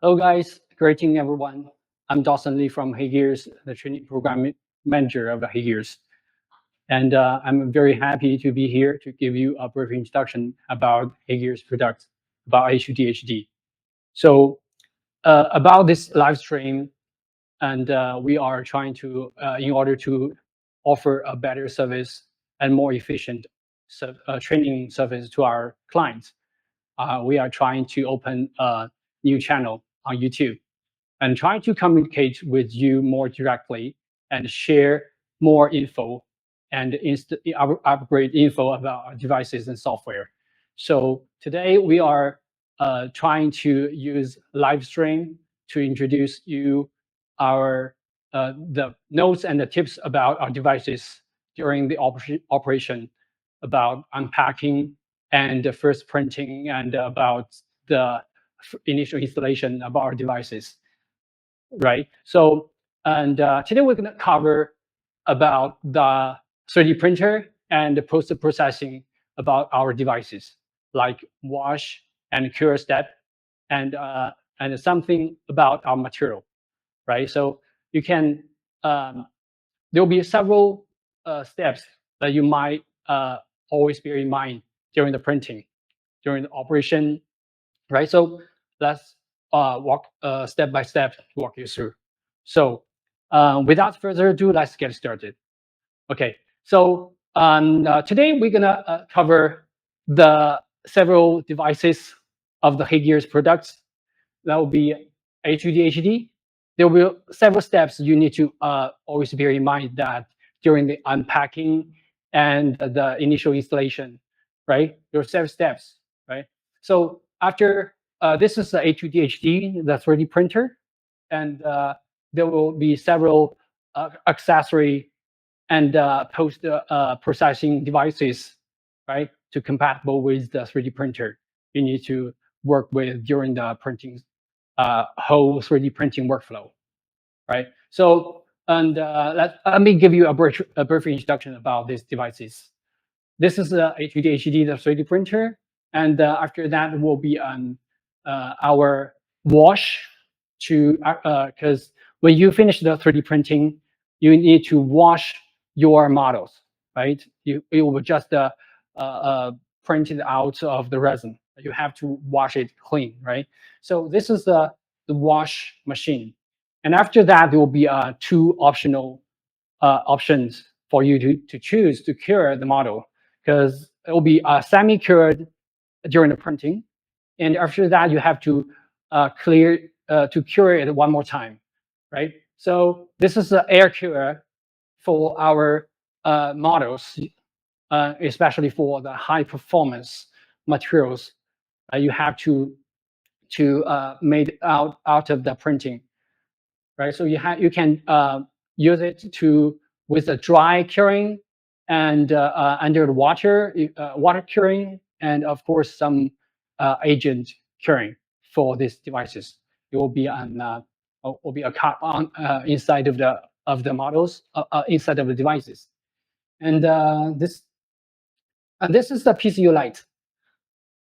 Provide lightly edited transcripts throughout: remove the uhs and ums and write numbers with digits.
Hello guys, greeting everyone. I'm Dawson Lee from HeyGears, the training program manager of the HeyGears. And I'm very happy to be here to give you a brief introduction about HeyGears products, about A2D HD. So about this live stream, and we are trying to, in order to offer a better service and more efficient training service to our clients, we are trying to open a new channel on YouTube and trying to communicate with you more directly and share more info and upgrade info about our devices and software. So today we are trying to use live stream to introduce you the notes and the tips about our devices during the operation, about unpacking and the first printing, and about the initial installation of our devices, right? So, and today we're going to cover about the 3D printer and the post-processing about our devices, like wash and cure step, and something about our material, right? So you can, there'll be several steps that you might always bear in mind during the printing, during the operation, right? So let's walk step by step, walk you through. So without further ado, let's get started. Okay, so today we're gonna cover the several devices of the HeyGears products. That will be A2D HD. There will be several steps you need to always bear in mind that during the unpacking and the initial installation, right? There are several steps, right? So after this is the A2D HD, the 3D printer, and there will be several accessory and post-processing devices, right, to compatible with the 3D printer you need to work with during the printing whole 3D printing workflow, right? So, and let me give you a brief introduction about these devices. This is the A2D HD, the 3D printer, and after that will be our wash to, because when you finish the 3D printing, you need to wash your models, right? You will just print it out of the resin. You have to wash it clean, right? So this is the wash machine. And after that, there will be two optional options for you to choose to cure the model, because it will be semi-cured during the printing. And after that, you have to cure it one more time, right? So this is the Aircure for our models, especially for the high performance materials. You have to made out of the printing, right? So you can use it to with the dry curing and under the water water curing, and of course some agent curing for these devices. It will be a cut on inside of the models, inside of the devices, and this is the PCU light.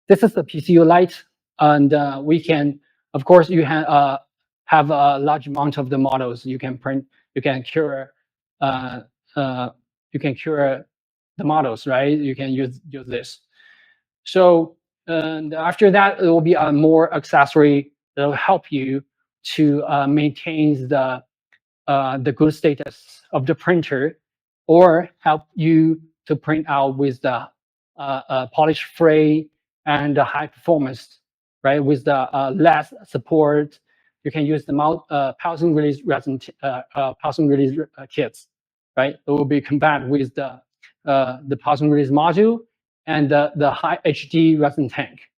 This is the PCU light, and we can, of course, you have a large amount of the models you can print. You can cure. You can cure the models, right? You can use this. So and after that, it will be a more accessory that will help you to maintain the good status of the printer, or help you to print out with the polish-free and the high performance, right? With the less support, you can use the pulsing release resin pulsing release kits, right? It will be compatible with the pulsing release module and the high HD resin tank,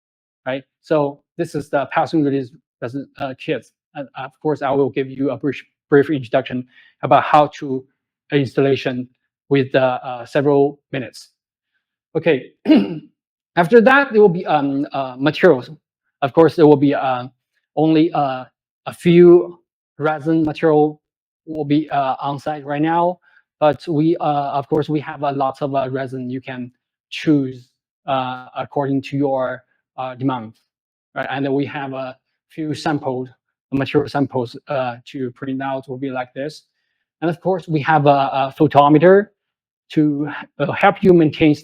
right? So this is the pulsing release resin kits. And of course, I will give you a brief introduction about how to installation with several minutes. Okay. After that, there will be materials. Of course, there will be only a few resin material will be on site right now, but we of course we have a lot of resin you can choose according to your demand, right? And we have a few samples material samples to print out will be like this. And of course, we have a photometer to help you maintain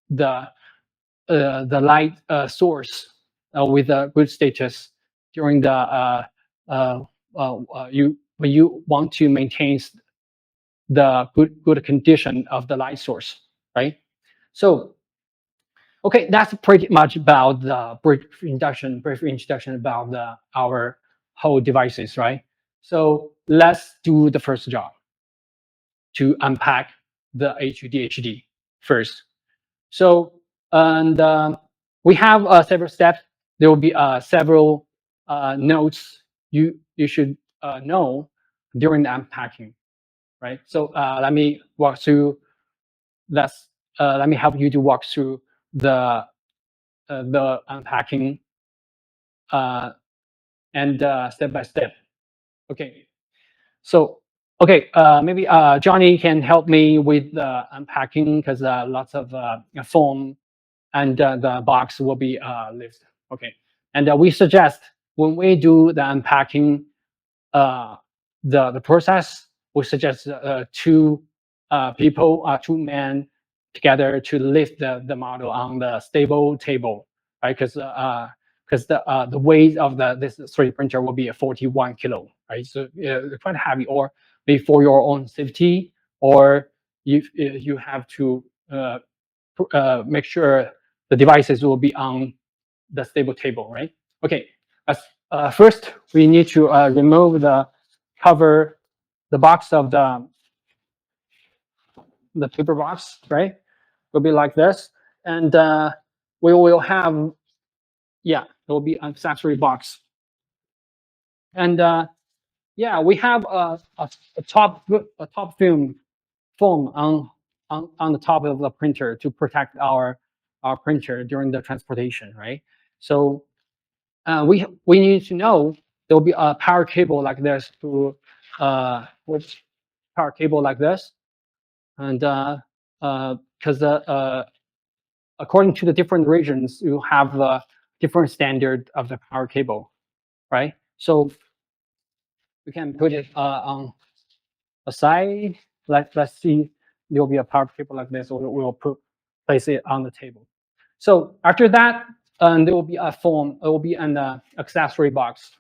the light source with a good status during the when you want to maintain the good condition of the light source, right? So, okay, that's pretty much about the brief introduction about our whole devices, right? So let's do the first job to unpack the A2D HD first. So, and we have several steps. There will be several notes you should know during the unpacking, right? So let me walk through. Let me help you to walk through the unpacking and step by step. Okay. So okay, maybe Johnny can help me with the unpacking because lots of foam and the box will be lifted. Okay, and we suggest when we do the unpacking, uh, the process, we suggest two people, two men together to lift the model on the stable table, right? Because the weight of this 3D printer will be 41 kilo, right? So it's quite heavy. Or maybe for your own safety, or you have to make sure the devices will be on the stable table, right? Okay. First, we need to remove the cover, the box of the paper box, right? Will be like this, and we will have, yeah, it will be an accessory box, and yeah, we have a top film foam on the top of the printer to protect our printer during the transportation, right? So we need to know there will be a power cable like this to with power cable like this, and because according to the different regions, you have a different standard of the power cable, right? So we can put it on a side. Let's see, there will be a power cable like this, or we'll place it on the table. So after that, there will be a foam. It will be an accessory box.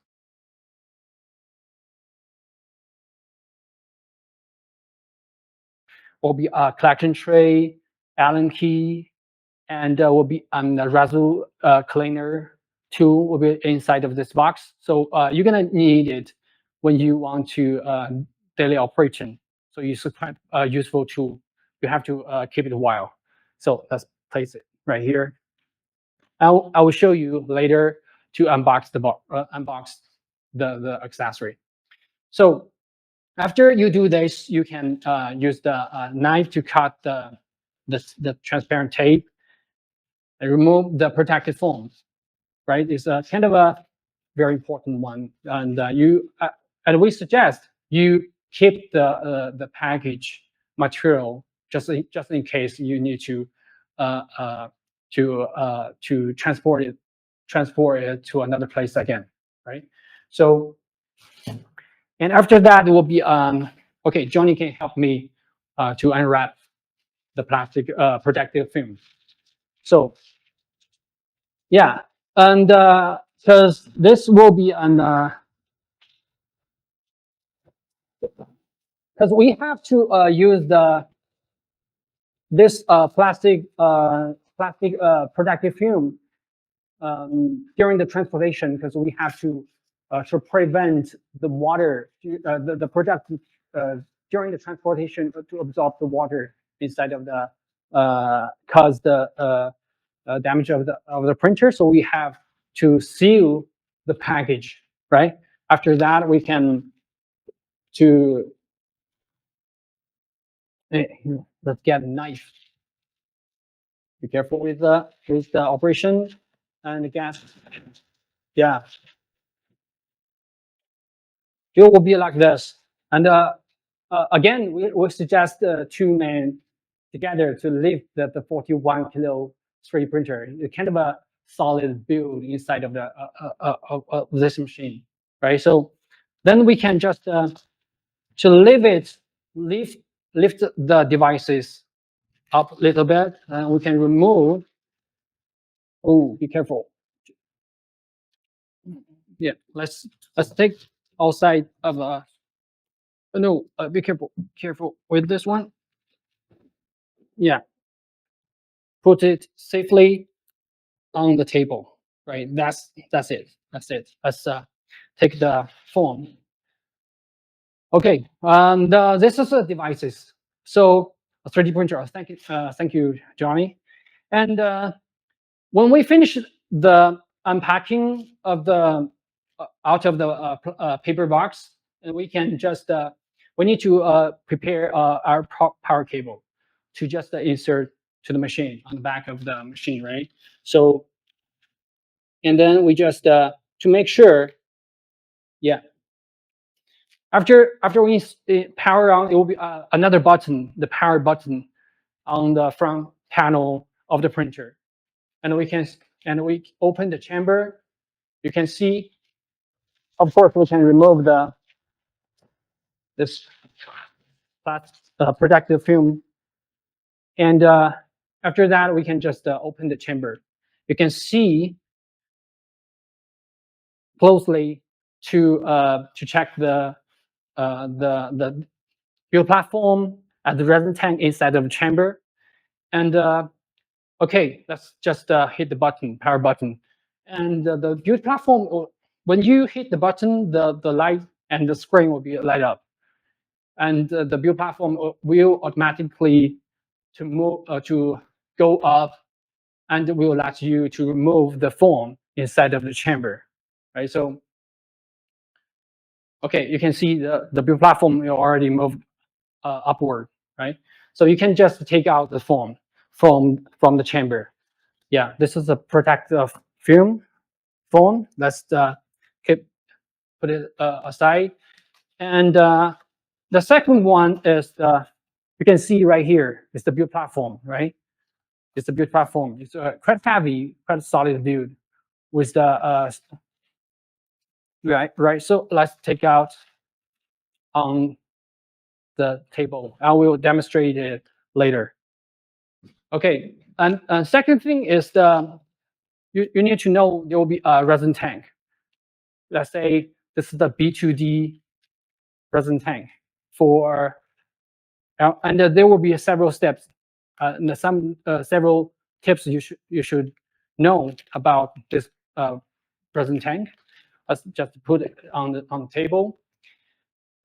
Will be a collection tray, Allen key, and will be a residue cleaner tool will be inside of this box. So you're gonna need it when you want to daily operation. So it's quite useful tool. You have to keep it a while. So let's place it right here. I will show you later to unbox the accessory. So after you do this, you can use the knife to cut the transparent tape and remove the protective foam. Right, it's a kind of a very important one, and and we suggest you keep the package material just in case you need to transport it to another place again, right? So, and after that will be okay. Johnny can help me to unwrap the plastic protective film. So yeah, and because this will be an because we have to use this plastic protective film during the transportation, because we have to prevent the water the product during the transportation to absorb the water inside of the cause the damage of the printer. So we have to seal the package, right? After that, we can to let's get a knife. Be careful with the operation and the gas. Yeah, it will be like this. And again, we suggest two men together to lift the 41 kilo 3D printer. It's kind of a solid build inside of the of this machine, right? So then we can just to lift the devices up a little bit, and we can remove. Oh, be careful. Yeah, let's take outside of no, be careful with this one. Yeah, put it safely on the table, right? That's it. That's it. Let's take the phone. Okay, and this is the devices. So a 3D printer. Thank you, Johnny. And when we finish the unpacking of the out of the paper box, and we can just we need to prepare our power cable to just insert to the machine on the back of the machine, right? So and then we just to make sure, yeah. After we power on, it will be another button, the power button on the front panel of the printer, and we open the chamber. You can see, of course, we can remove this protective film, and after that we can just open the chamber. You can see closely to check the build platform and the resin tank inside of the chamber, and okay, let's just hit the button, power button, and the build platform. When you hit the button, the light and the screen will be light up, and the build platform will automatically to move to go up, and will let you to remove the foam inside of the chamber, right? So okay, you can see the build platform will already moved upward, right? So you can just take out the foam from the chamber. Yeah, this is a protective foam. Let's put it aside. And the second one is you can see right here is the build platform, right? It's the build platform. It's quite heavy, quite solid build with the right. So let's take out on the table. I will demonstrate it later. Okay, and second thing is you need to know there will be a resin tank. Let's say this is the B2D resin tank for, and there will be several steps, and several tips you should know about this resin tank. Let's just put it on the table.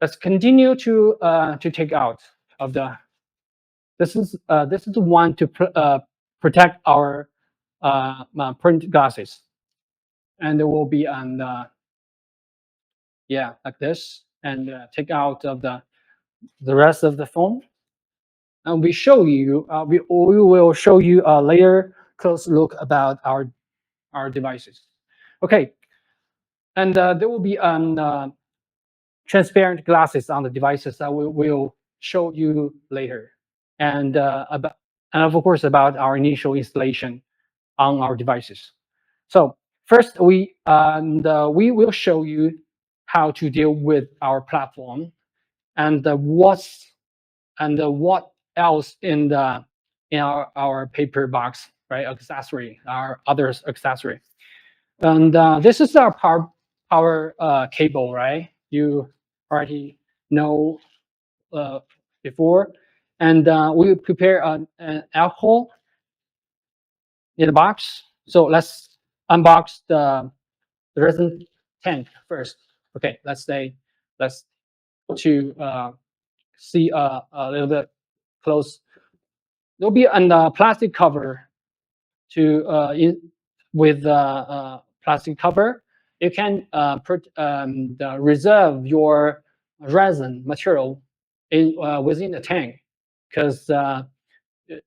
Let's continue to take out of the. This is the one to protect our print glasses, and it will be on yeah, like this, and take out of the rest of the foam. And we show you we will show you a later close look about our devices. Okay, and there will be transparent glasses on the devices that we will show you later, and of course about our initial installation on our devices. So first we will show you how to deal with our platform and what else in our paper box, right? Accessory, our other accessory, and this is our power cable, right? You already know before, and we prepare an alcohol in the box. So let's unbox the resin tank first. Okay, let's to see a little bit close. There'll be a plastic cover to with plastic cover. You can reserve your resin material in within the tank, because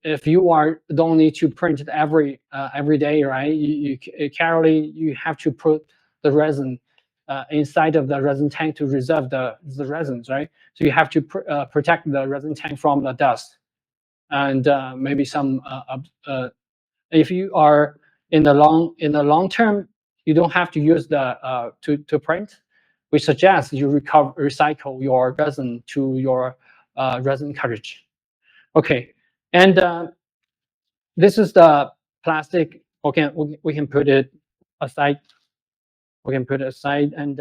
if you don't need to print it every day, right? You have to put the resin inside of the resin tank to reserve the resins, right? So you have to protect the resin tank from the dust, and maybe some if you are in the long term, you don't have to use the to print, we suggest you recycle your resin to your resin cartridge. Okay, and this is the plastic. Okay, we can put it aside. We can put it aside, and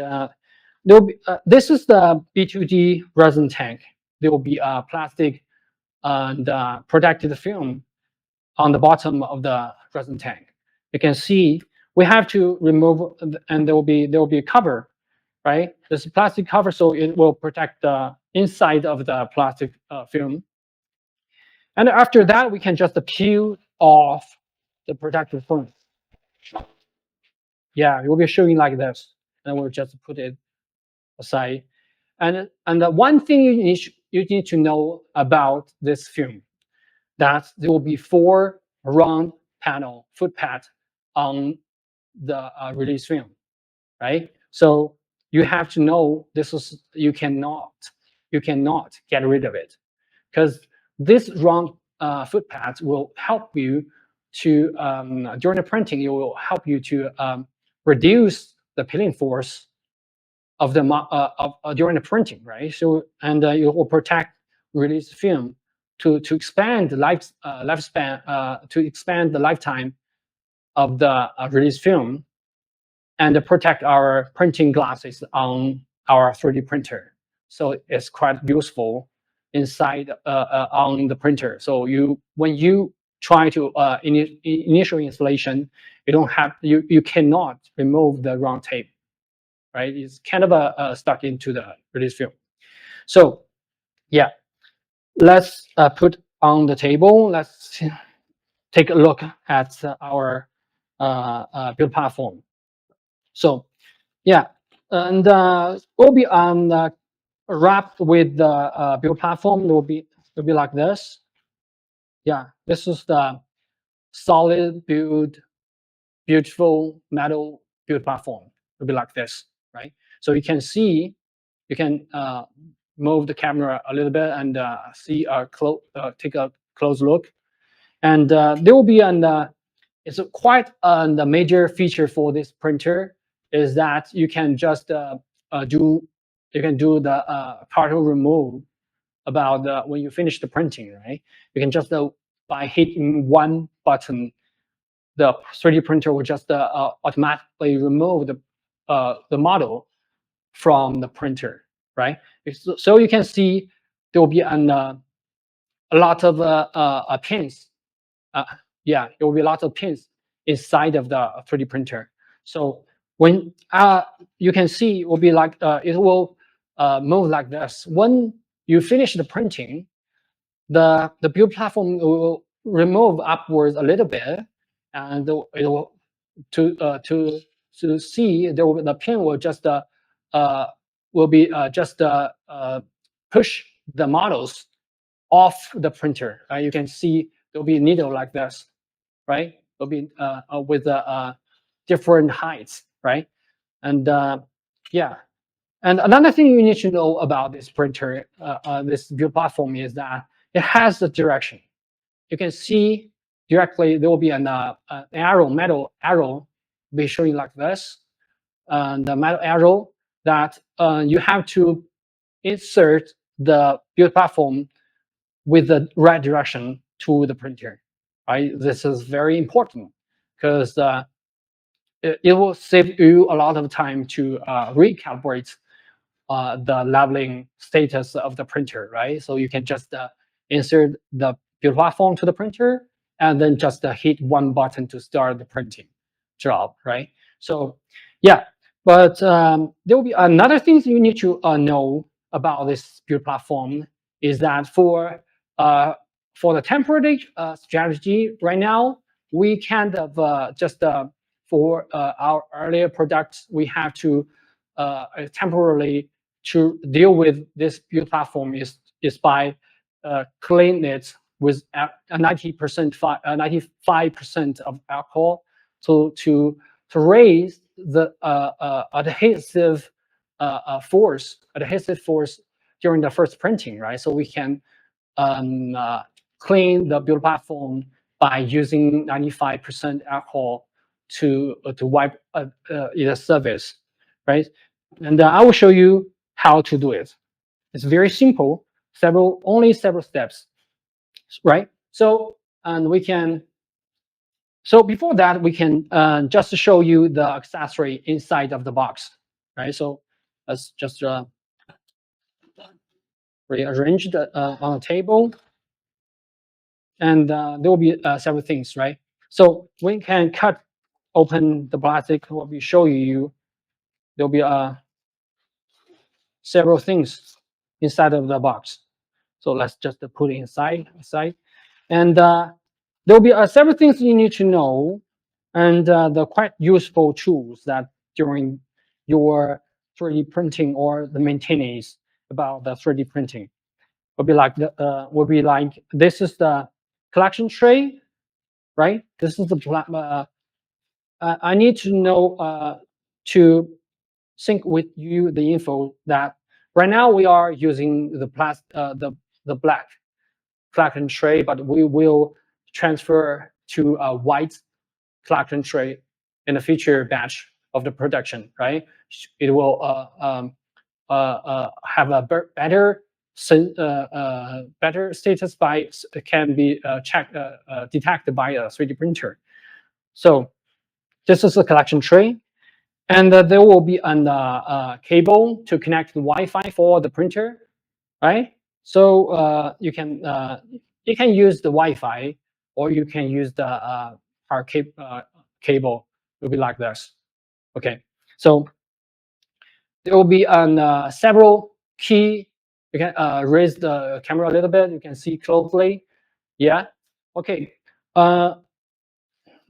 this is the A2D resin tank. There will be a plastic and protected film on the bottom of the resin tank. You can see we have to remove, and there will be a cover, right? This is plastic cover, so it will protect the inside of the plastic film. And after that, we can just peel off the protective film. Yeah, it will be showing like this, and we'll just put it aside. And the one thing you need to know about this film, that there will be 4 round panel foot pad on the release film, right? So you have to know this is you cannot get rid of it, because this round foot pads will help you to during the printing. It will help you to reduce the peeling force of the during the printing, right? So and it will protect release film to expand the lifespan to expand the lifetime of the release film, and protect our printing glasses on our 3D printer. So it's quite useful inside on the printer. So when you try to initial installation, you cannot remove the round tape, right? It's kind of stuck into the release film. So yeah, let's put on the table. Let's take a look at our build platform. So yeah, and will be wrapped with the build platform. It will be like this. Yeah, this is the solid build, beautiful metal build platform. It will be like this, right? So you can see, you can move the camera a little bit and see take a close look. And there will be it's quite the major feature for this printer is that you can just do the particle remove about when you finish the printing, right? You can just by hitting one button, the 3D printer will just automatically remove the model from the printer, right? So you can see there will be a lot of pins. Yeah, there will be a lot of pins inside of the 3D printer. So when you can see, it will be like it will move like this. When you finish the printing, the build platform will remove upwards a little bit, and it will to see the pin will just push the models off the printer. You can see there'll be a needle like this, right? It'll be with different heights, right? And yeah. And another thing you need to know about this printer, this build platform, is that it has the direction. You can see directly there will be an arrow, metal arrow, be showing like this. The metal arrow that you have to insert the build platform with the right direction to the printer. Right? This is very important because it will save you a lot of time to recalibrate the leveling status of the printer, right? So you can just insert the build platform to the printer and then just hit one button to start the printing job, right? So yeah, but there will be another thing you need to know about this build platform is that for the temporary strategy right now, we kind of just for our earlier products, we have to temporarily to deal with this build platform is by clean it with 90%, 95% of alcohol to raise the adhesive force during the first printing, right? So we can clean the build platform by using 95% alcohol to wipe the surface, right? And I will show you how to do it. It's very simple, only several steps, right? So, and we can, so before that, we can just show you the accessory inside of the box, right? So let's just rearrange on the table, and there will be several things, right? So we can cut open the plastic. What we show you, there'll be several things inside of the box. So let's just put it inside, and there'll be several things you need to know, and the quite useful tools that during your 3D printing or the maintenance about the 3D printing will be like this is the collection tray, right? This is the I need to know to sync with you the info that right now we are using the black collection tray, but we will transfer to a white collection tray in the future batch of the production, right? It will have a better better status by can be detected by a 3D printer. So this is a collection tray, and there will be a cable to connect the Wi-Fi for the printer, right? So you can use the Wi-Fi, or you can use the our cable. It will be like this. Okay, so there will be several key. You can raise the camera a little bit. You can see closely. Yeah. Okay.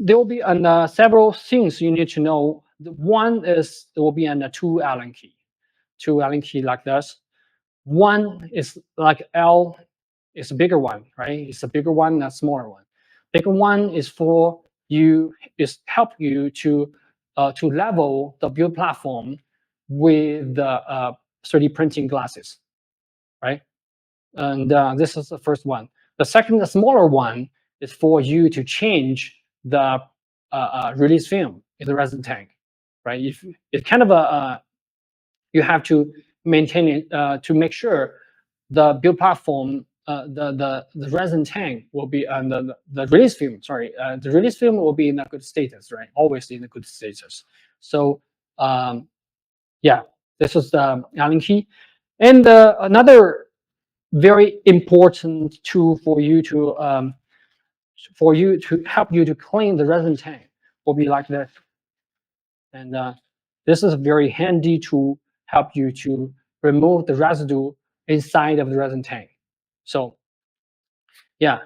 There will be several things you need to know. One is there will be a two Allen key like this. One is like L is a bigger one, right? It's a bigger one, not smaller one. Bigger one is for you is help you to level the build platform with the 3D printing glasses, right? And this is the first one. The second, the smaller one, is for you to change the release film in the resin tank, right? If it's kind of you have to maintain it to make sure the build platform, the resin tank will be the release film. Sorry, the release film will be in a good status, right? Always in a good status. So yeah, this is the Allen key, and another very important tool for you to help you to clean the resin tank will be like this. And this is a very handy tool help you to remove the residue inside of the resin tank. So yeah,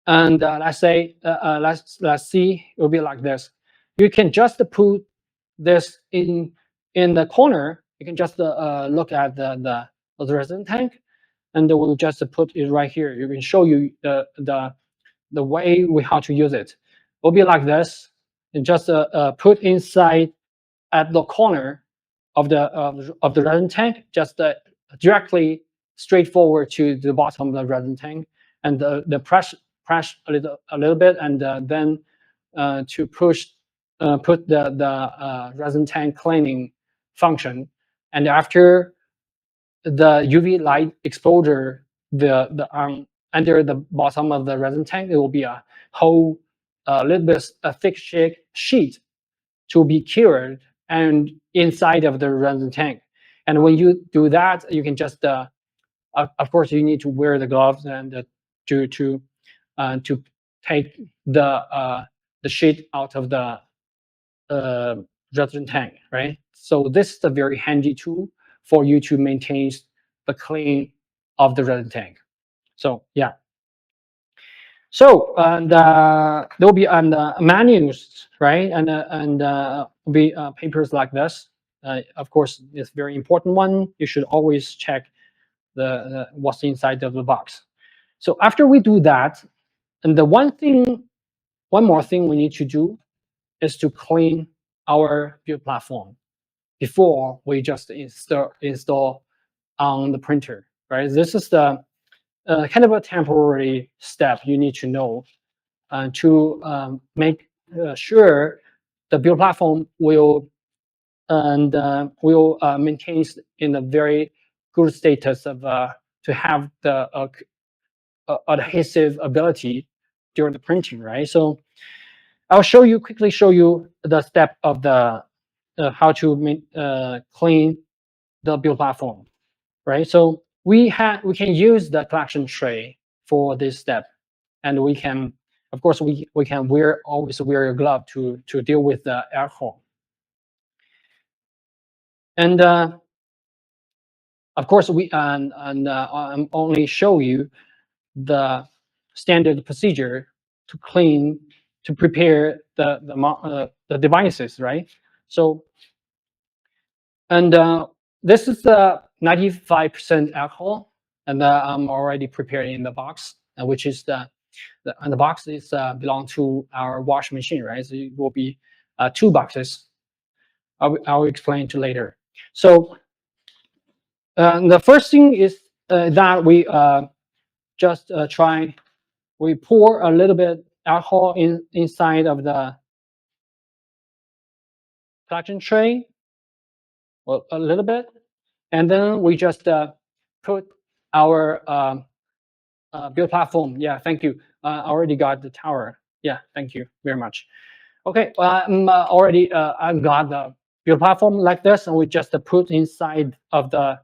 and let's say let's see, it will be like this. You can just put this in the corner. You can just look at the resin tank, and we'll just put it right here. You can show you the way we how to use it. It will be like this, and just put inside at the corner of the resin tank, just directly straightforward to the bottom of the resin tank, and the press a little bit, and then to push put the resin tank cleaning function, and after the UV light exposure, the under the bottom of the resin tank, there will be a whole little bit a thick sheet to be cured and inside of the resin tank. And when you do that, you can just of course you need to wear the gloves and to take the sheet out of the resin tank, right? So this is a very handy tool for you to maintain the clean of the resin tank. So yeah. So and there will be manuals, right? And be papers like this. Of course, it's very important one. You should always check the what's inside of the box. So after we do that, and the one more thing we need to do is to clean our build platform before we just install on the printer, right? This is the kind of a temporary step you need to know to make sure the build platform will and will maintain in a very good status of to have the adhesive ability during the printing, right? So I'll quickly show you the step of the how to clean the build platform, right? So we can use the collection tray for this step, and we can, of course, we can always wear a glove to deal with the alcohol. And of course, I'm only show you the standard procedure to prepare the devices, right? So, and this is the 95% alcohol, and I'm already prepared in the box, which is and the box is belong to our wash machine, right? So it will be 2 boxes. I'll explain to later. So the first thing is that we just we pour a little bit alcohol inside of the collection tray, well, a little bit, and then we just put our build platform. Yeah, thank you. I already got the tower. Yeah, thank you very much. Okay, I'm already I've got the build platform like this, and we just put inside of the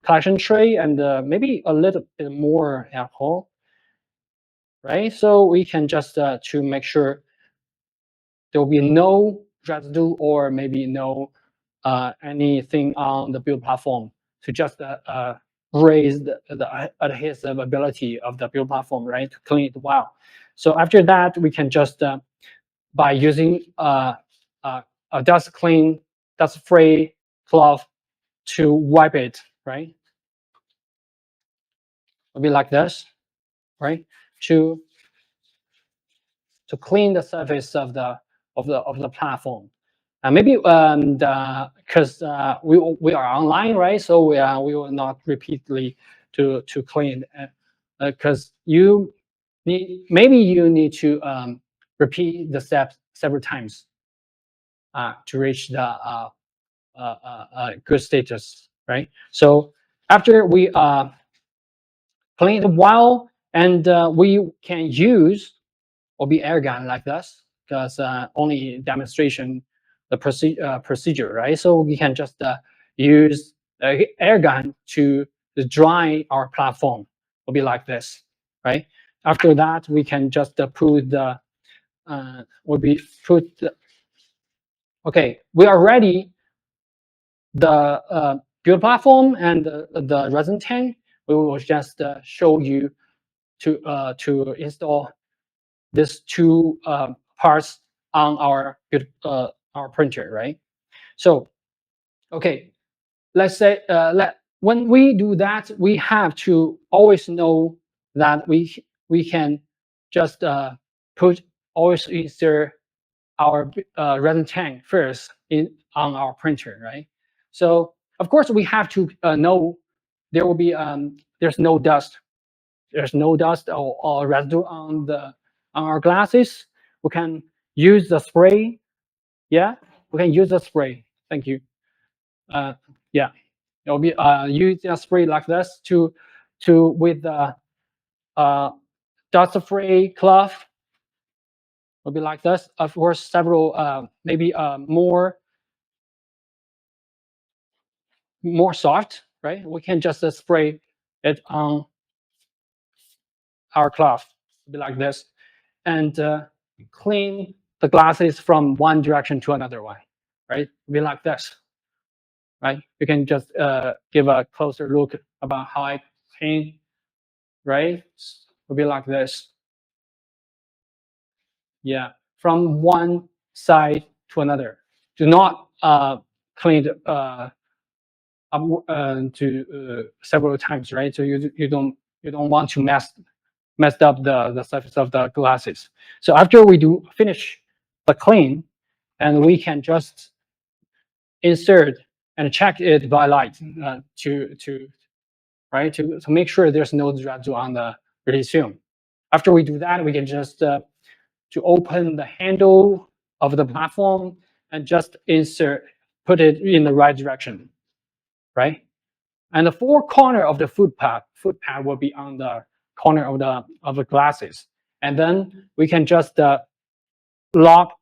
collection tray, and maybe a little bit more alcohol, right? So we can just to make sure there will be no residue or maybe no anything on the build platform to just raise the adhesive ability of the build platform, right? To clean it well. So after that, we can just by using a dust-free cloth to wipe it, right? It'll be like this, right? To clean the surface of the platform. Maybe because we are online, right? So we will not repeatedly to clean, because maybe you need to repeat the steps several times to reach the good status, right? So after we clean it well, and we can use or be air gun like this, because only demonstration the procedure, right? So we can just use air gun to dry our platform. Will be like this, right? After that, we can just put the okay. We are ready. The build platform and the resin tank. We will just show you to install these 2 parts on our printer, right? So, okay, let's say when we do that, we have to always know that we can just always insert our resin tank first on our printer, right? So of course we have to know there will be there's no dust or residue on our glasses. We can use the spray. Yeah, we can use the spray. Thank you. Yeah, it will be use a spray like this to with the dust-free cloth. Will be like this. Of course, several maybe more soft, right? We can just spray it on our cloth. Be like this, and clean the glasses from one direction to another one, right? Be like this, right? You can just give a closer look about how I clean, right? It'll be like this. Yeah, from one side to another. Do not clean up to several times, right? So you don't want to messed up the surface of the glasses. So after we finish the clean, and we can just insert and check it by light to make sure there's no residue on the release film. After we do that, we can just to open the handle of the platform and just put it in the right direction, right? And the four corner of the foot pad will be on the corner of the glasses, and then we can just lock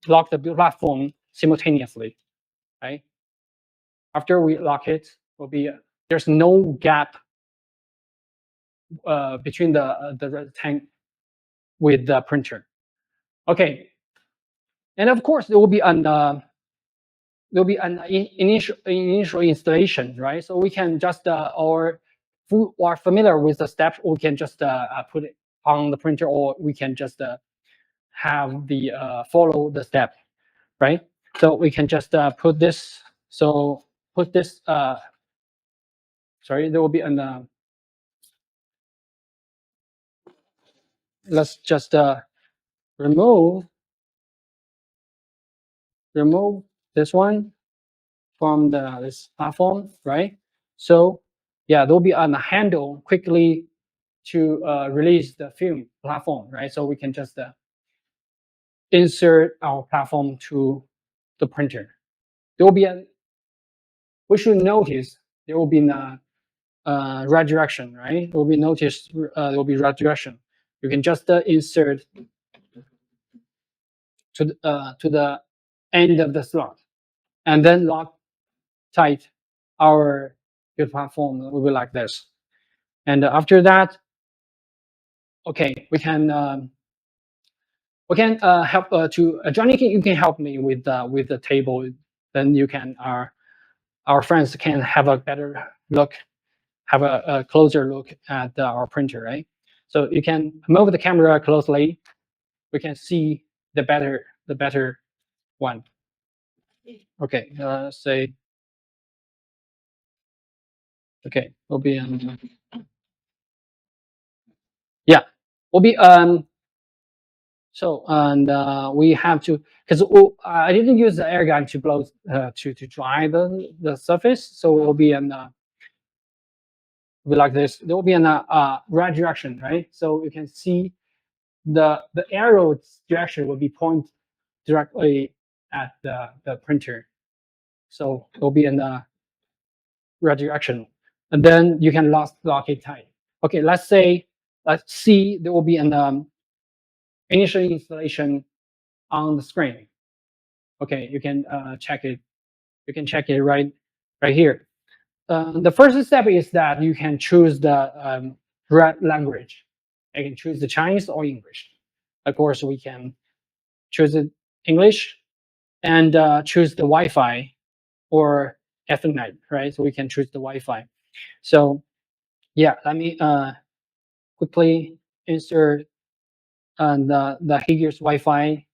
the platform simultaneously, right? After we lock it, will be there's no gap between the resin tank with the printer. Okay, and of course there will be an initial installation, right? So we can just or who are familiar with the steps, we can just put it on the printer, or we can just have the follow the step, right? So we can just put this. So put this. Sorry, there will be an. Let's just remove this one from this platform, right? So yeah, there'll be a handle quickly to release the film platform, right? So we can just insert our platform to the printer. There will be we should notice there will be a right direction, right? There will be there will be right direction. You can just insert to the end of the slot, and then lock tight our good platform will be like this. And after that, okay, we can help to Johnny. You can help me with the table. Then you can our friends can have a better look, have a closer look at our printer, right? So you can move the camera closely. We can see the better one. Okay, say okay. Will be yeah. Will be So and we have to because I didn't use the air gun to blow to dry the surface, so it will be like this. There will be an right direction, right? So you can see the arrow direction will be point directly at the printer. So it will be in the right direction, and then you can lock it tight. Okay, let's see there will be an initial installation on the screen. Okay, you can check it. You can check it right here. The first step is that you can choose the language. You can choose the Chinese or English. Of course, we can choose it English and choose the Wi-Fi or Ethernet, right? So we can choose the Wi-Fi. So yeah, let me quickly insert the HeyGears Wi-Fi.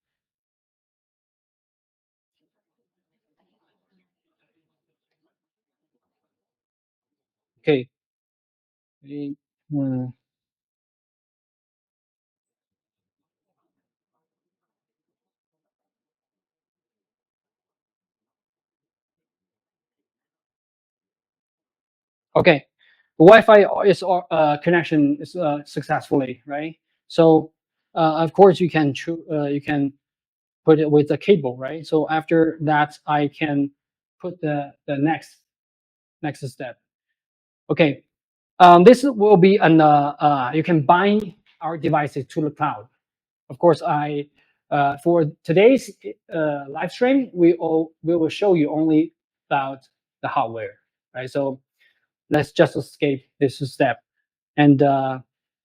Okay. Mm, Okay, Wi-Fi is connection is successfully, right? So of course you can put it with the cable, right? So after that, I can put the next step. Okay, this will be an you can bind our devices to the cloud. Of course, I for today's live stream, we will show you only about the hardware, right? So let's just escape this step. And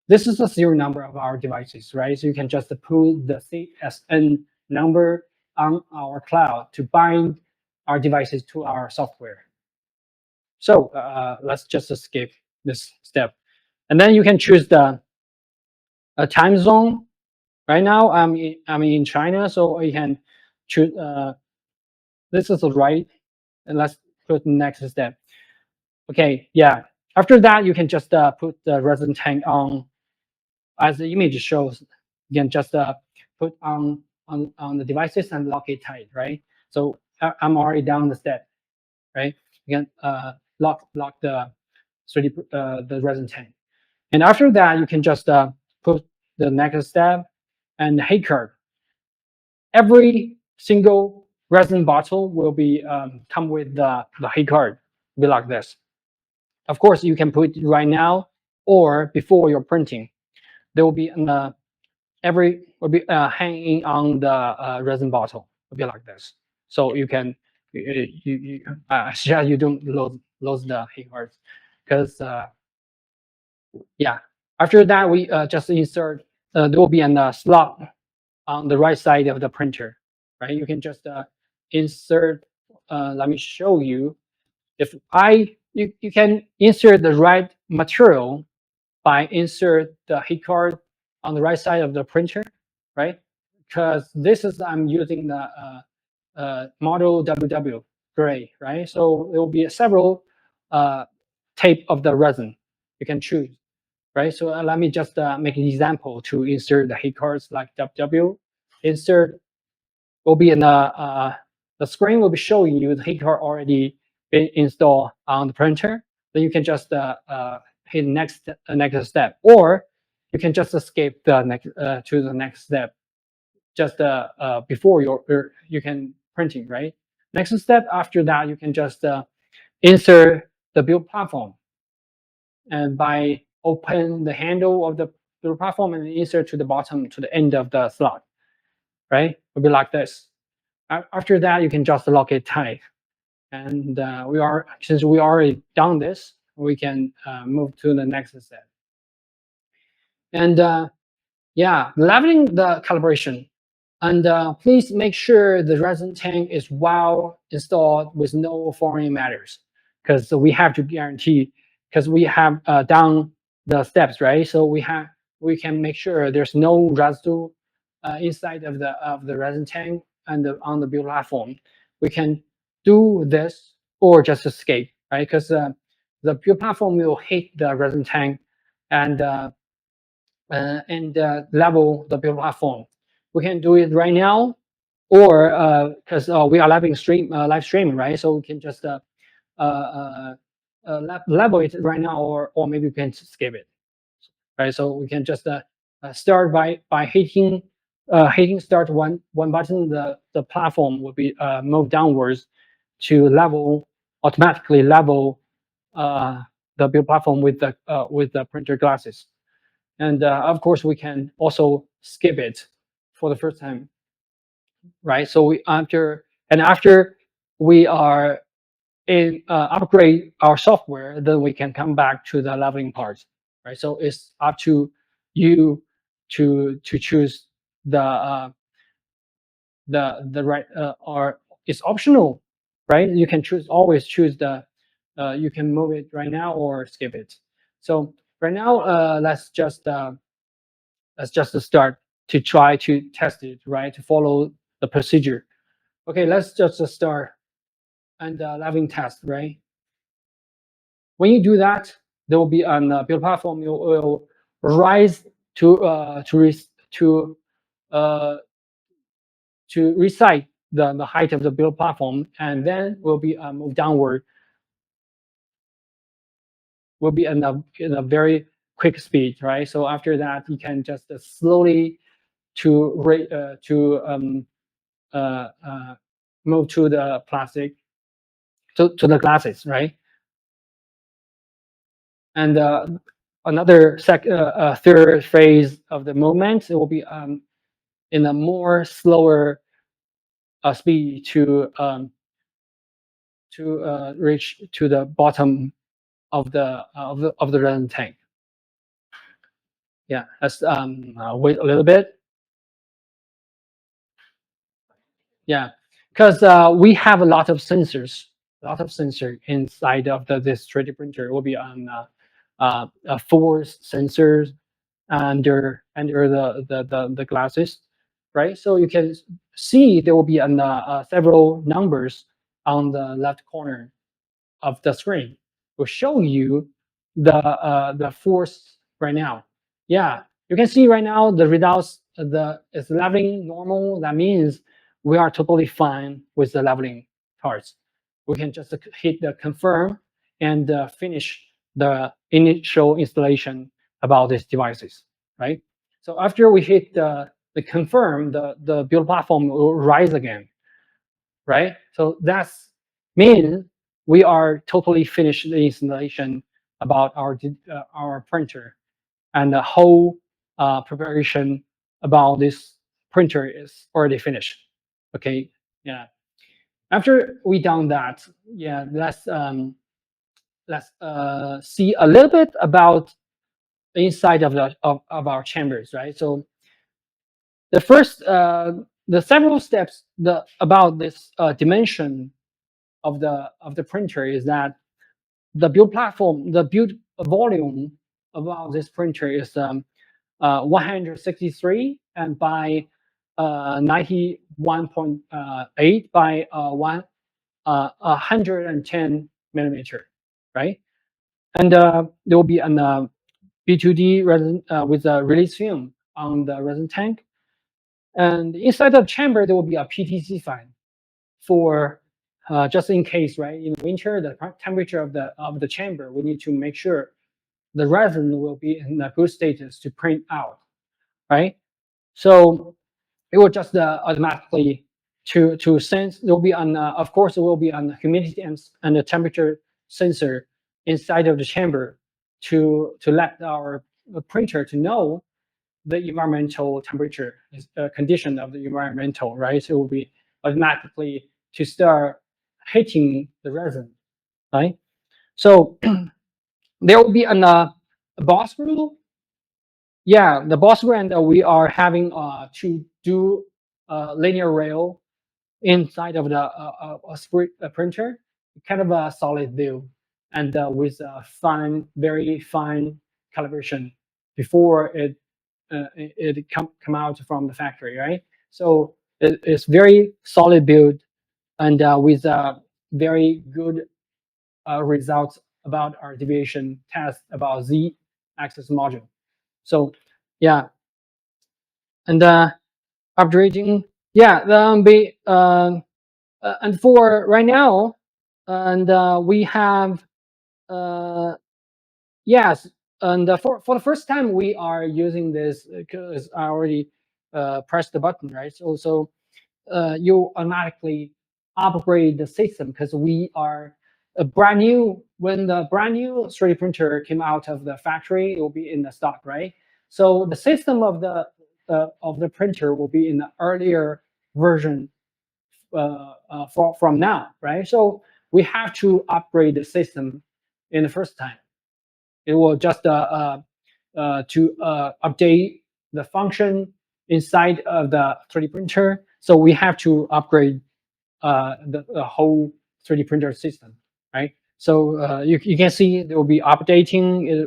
this is the serial number of our devices, right? So you can just put the CSN number on our cloud to bind our devices to our software. So let's just escape this step. And then you can choose the time zone. Right now, I'm in China, so you can choose. This is right. And let's put the next step. Okay, yeah. After that, you can just put the resin tank on, as the image shows. You can just put on the devices and lock it tight, right? So I'm already down the step, right? You can lock the 3D the resin tank, and after that, you can just put the next step and HeyGears. Every single resin bottle will be come with the heat card, be like this. Of course, you can put it right now or before you're printing. There will be every will be hanging on the resin bottle. Will be like this. So you can suggest you don't lose the heat cards, because yeah. After that, we just insert. There will be a slot on the right side of the printer, right? You can just insert. Let me show you. If you can insert the right material by insert the heat card on the right side of the printer, right? Because this is I'm using the model WW gray, right? So there will be several tape of the resin you can choose, right? So let me just make an example to insert the heat cards like WW. Insert will be in the screen will be showing you the heat card already been installed on the printer. Then you can just hit next step, or you can just escape the next to the next step just before you can printing, right? Next step after that, you can just insert the build platform, and by open the handle of the build platform and insert to the bottom to the end of the slot, right? It'll be like this. After that, you can just lock it tight. And since we already done this, we can move to the next step. And yeah, leveling the calibration. And please make sure the resin tank is well installed with no foreign matters, because we have to guarantee, because we have done the steps, right? So we can make sure there's no residue inside of the resin tank and on the build platform. We can do this or just escape, right? Because the build platform will hit the resin tank and level the build platform. We can do it right now, or because we are live streaming, right? So we can just level it right now, or maybe we can skip it, right? So we can just start by hitting start one button. The platform will be moved downwards to automatically level the build platform with the printer glasses. And of course, we can also skip it for the first time, right? So after we are upgrade our software, then we can come back to the leveling part, right? So it's up to you to choose the right or it's optional, right? You can always choose you can move it right now or skip it. So right now, let's just start to try to test it, right? To follow the procedure. Okay, let's just start and leveling test, right? When you do that, there will be on the build platform. You will rise to recite the height of the build platform, and then will be move downward. Will be in a very quick speed, right? So after that, you can just slowly move to the plastic to the glasses, right? And another third phase of the movement, it will be in a more slower speed to reach to the bottom of the resin tank. Yeah, let's wait a little bit. Yeah, because we have a lot of sensors, inside of this 3D printer. It will be on force sensors under the glasses, right? So you can see there will be several numbers on the left corner of the screen. Will show you the force right now. Yeah, you can see right now the results. It's leveling normal. That means we are totally fine with the leveling parts. We can just hit the confirm and finish the initial installation about these devices, right? So after we hit the confirm the build platform will rise again, right? So that's means we are totally finished the installation about our printer, and the whole preparation about this printer is already finished. Okay, yeah. After we done that, yeah, let's see a little bit about inside of of our chambers, right? So the first, the several steps about this dimension of the printer is that the build platform, the build volume about this printer is 163 and by 91.8 by 110 millimeter, right? And there will be an B2D resin with a release film on the resin tank. And inside the chamber, there will be a PTC fan for just in case, right? In winter, the temperature of the chamber, we need to make sure the resin will be in a good status to print out, right? So it will just automatically to sense. There will be an of course there will be an humidity and the temperature sensor inside of the chamber to let our printer to know the environmental temperature condition of the environmental, right? So it will be automatically to start hitting the resin, right? So there will be a boss rule. Yeah, the boss rule, and we are having to do linear rail inside of the printer, kind of a solid view, and with a fine, very fine calibration before it come out from the factory, right? So it's very solid build, and with very good results about our deviation test about Z axis module. So yeah, and upgrading, yeah, and for right now, and we have yes, and for the first time we are using this because I already pressed the button, right? So you automatically upgrade the system because we are a brand new. When the brand new 3D printer came out of the factory, it will be in the stock, right? So the system of the printer will be in the earlier version from now, right? So we have to upgrade the system in the first time. It will just to update the function inside of the 3D printer. So we have to upgrade the whole 3D printer system, right? So you can see there will be updating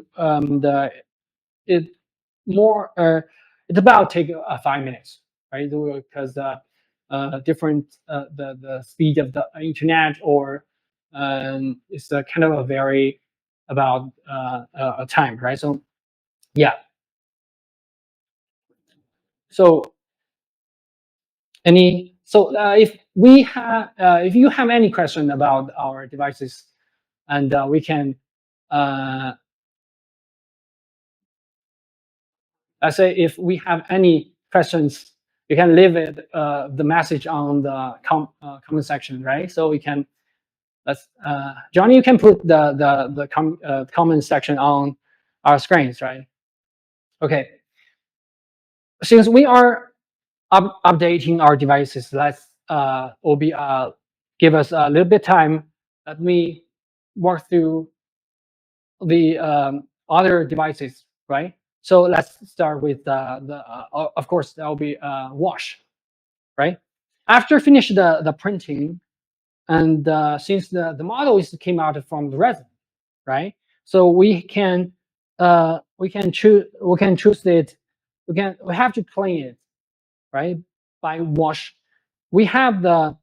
it more. It's about take 5 minutes, right? Because different the speed of the internet or it's kind of a very about a time, right? So yeah. So if you have any question about our devices, and we can I say if we have any questions, you can leave it the message on the comment section, right? So we can Johnny, you can put the comment section on our screens, right? Okay. Since we are updating our devices, let's will be give us a little bit time. Let me walk through the other devices, right? So let's start with of course that will be wash, right? After finish the printing, and since the model came out from the resin, right? So we can choose it. We have to clean it, right? By wash. We have the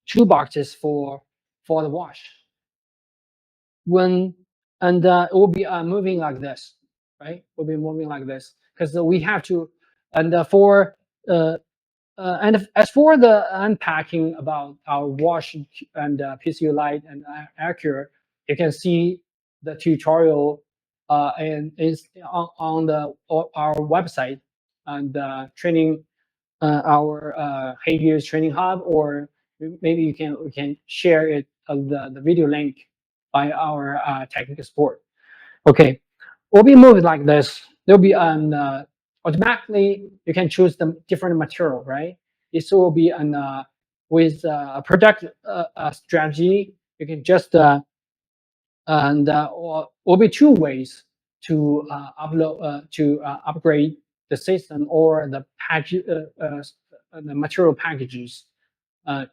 two boxes for the wash. When and it will be moving like this, right? Will be moving like this because we have to. And for and as for the unpacking about our wash and PCU Lite and Aircure, you can see the tutorial and is on our website. the training, our HeyGears Training Hub, or maybe we can share it the video link by our technical support. Okay, will be moved like this. There'll be an automatically you can choose the different material, right? This will be an with a product strategy. You can just or will be two ways to upgrade the system or the the material packages,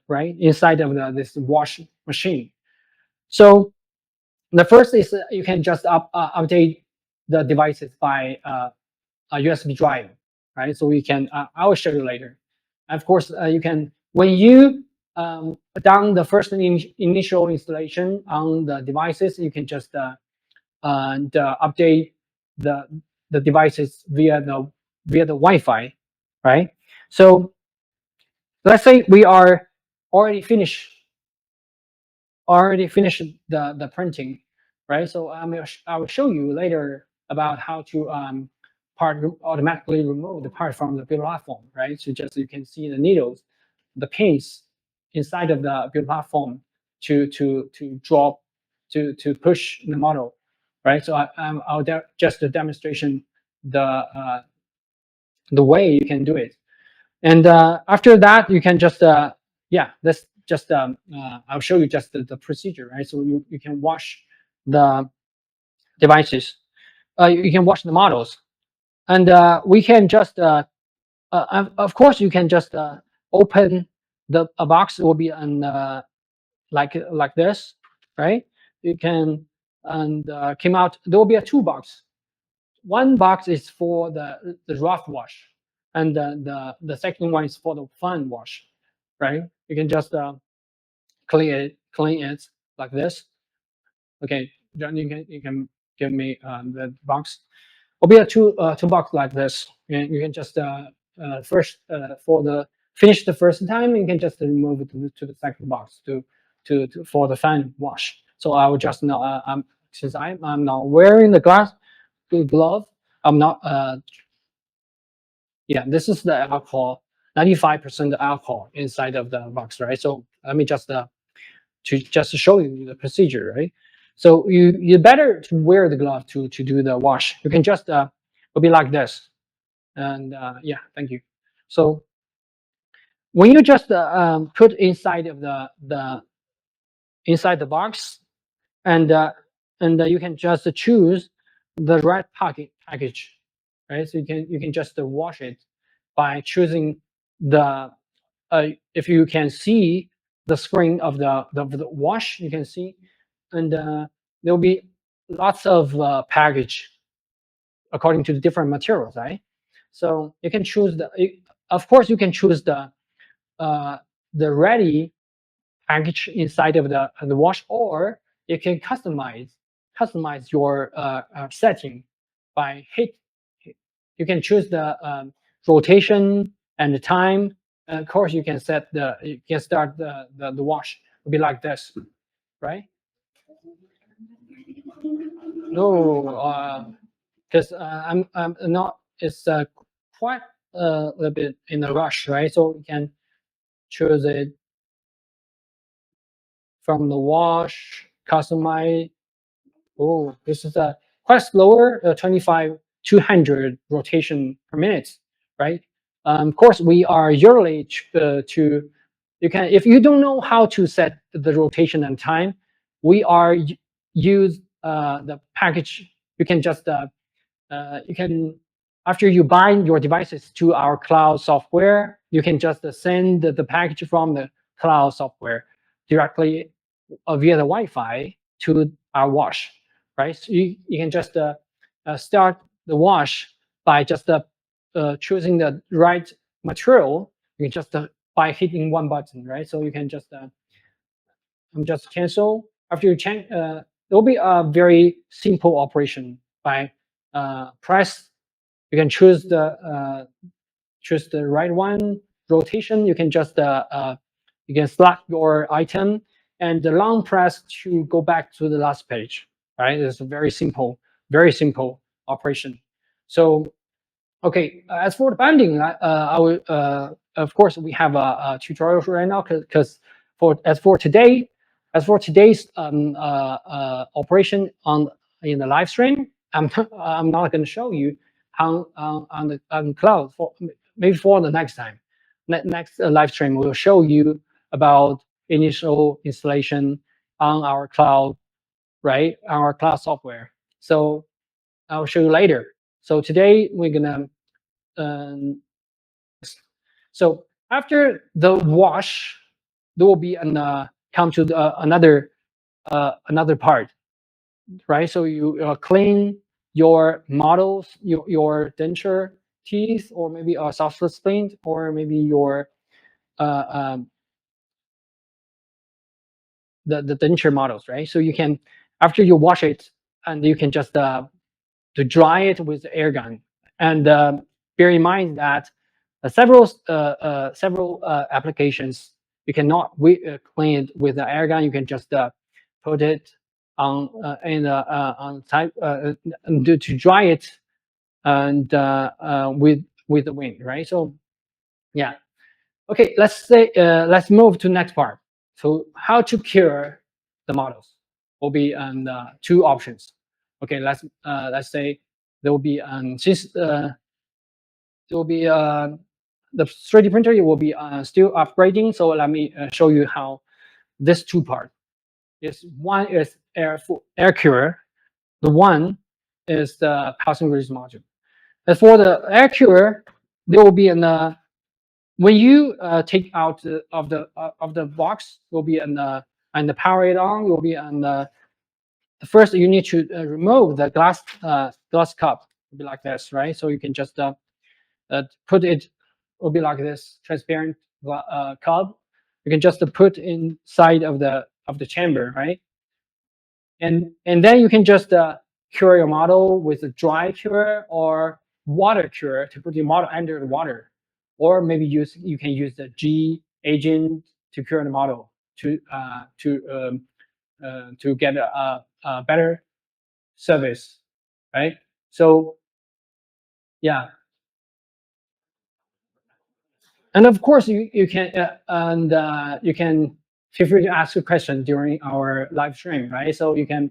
right, inside of this wash machine. So the first is you can just update the devices by a USB drive, right? So we can I will show you later. And of course, you can when you done the first initial installation on the devices, you can just update the devices via the Wi-Fi, right? So let's say we are already finished the printing, right? So I will show you later about how to automatically remove the part from the build platform, right? So just you can see the needles, the pins inside of the build platform to drop to push the model, right? So I'll just a demonstration the way you can do it, and after that you can just yeah, let's just I'll show you just the procedure, right? So you can wash the devices, you can wash the models, and we can just of course you can just open a box. Will be an like this, right? You can and came out. There will be a two box. One box is for the rough wash, and the second one is for the fine wash, right? You can just clean it like this. Okay, then you can give me the box. Will be a two box like this. And you can just first for the finish the first time, you can just remove it to the second box to for the fine wash. So I will just now since I'm not wearing the glove, I'm not yeah, this is the alcohol, 95% alcohol inside of the box, right? So let me just to just show you the procedure, right? So you better to wear the glove to do the wash. You can just it'll be like this, and yeah, thank you. So when you just put inside of the inside the box, and you can just choose the right package, right? So you can just wash it by choosing the if you can see the screen of the wash, you can see, and there'll be lots of package according to the different materials, right? So you can choose of course you can choose the ready package inside of the wash, or you can customize your setting by hit. You can choose the rotation and the time. And of course, you can you can start the wash. It'll be like this, right? No, because I'm not. It's quite a little bit in a rush, right? So you can choose it from the wash, customize. Oh, this is a quite slower, 25 200 rotation per minute, right? Of course, we are usually to you can if you don't know how to set the rotation and time, we are use the package. You can just you can after you bind your devices to our cloud software, you can just send the package from the cloud software directly via the Wi-Fi to our wash, right? So you can just start the wash by just choosing the right material. You can just by hitting one button, right? So you can just cancel. After you change, it will be a very simple operation by press. You can choose the right one. Rotation, you can just you can select your item, and the long press to go back to the last page. Right, it's a very simple operation. So Okay, as for the binding, I will, of course, we have a tutorial right now because as for today's operation in the live stream, I'm not going to show you how on cloud for maybe for the next time. Next live stream will show you about initial installation on our cloud, right? Our cloud software. So I'll show you later. So today we're gonna um, so after the wash, there will be come to another part, right? So you clean your models, your denture teeth, or maybe a soft splint, or maybe your uh, um, the denture models, right? So you can after you wash it, and you can just to dry it with the air gun. And bear in mind that several applications you cannot clean it with the air gun. You can just put it on type to dry it and with the wind, right? So yeah. Okay, let's move to next part. So how to cure the models will be two options. Okay, let's say there will be since there will be the 3D printer, it will be still upgrading. So let me show you how this two part is. One is Aircure. The one is the housing release module. As for the Aircure, there will be an when you take out of the box, will be an and the power it on will be on first you need to remove the glass cup. Will be like this, right? So you can just put it will be like this transparent cup. You can just put inside of the chamber, right? And then you can just cure your model with a dry cure or water cure to put your model under the water, or maybe you can use the G agent to cure the model to get a better service, right? So yeah, and of course you can you can feel free to ask a question during our live stream, right? So you can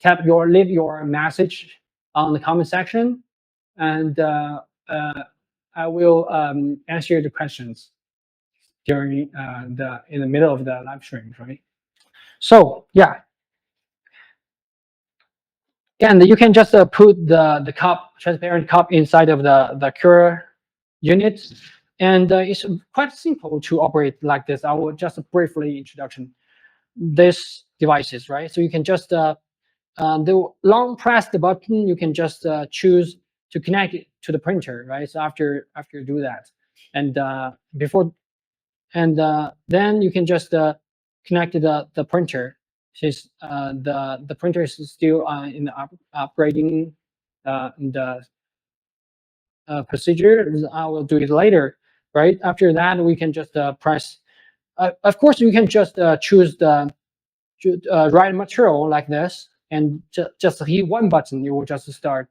leave your message on the comment section, and I will answer the questions during the in the middle of the live stream, right? So yeah, and you can just put the cup, transparent cup, inside of the cure unit, and it's quite simple to operate like this. I will just briefly introduction this devices, right? So you can just the long press the button, you can just choose to connect it to the printer, right? So after you do that, and before and then you can just connect the printer. Since the printer is still in the upgrading the procedure, I will do it later, right? After that, we can just press. Of course, you can just choose the right material like this, and just hit one button, you will just start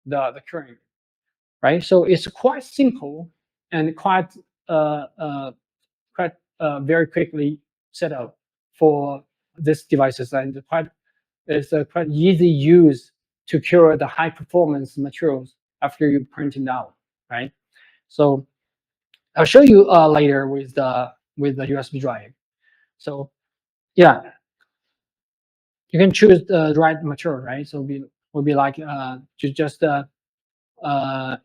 the curing, right? So it's quite simple and uh, uh, quite very quickly set up for these devices, and it's a quite easy use to cure the high performance materials after you print it out, right? So I'll show you later with the USB drive. So yeah, you can choose the right material, right? So will be like just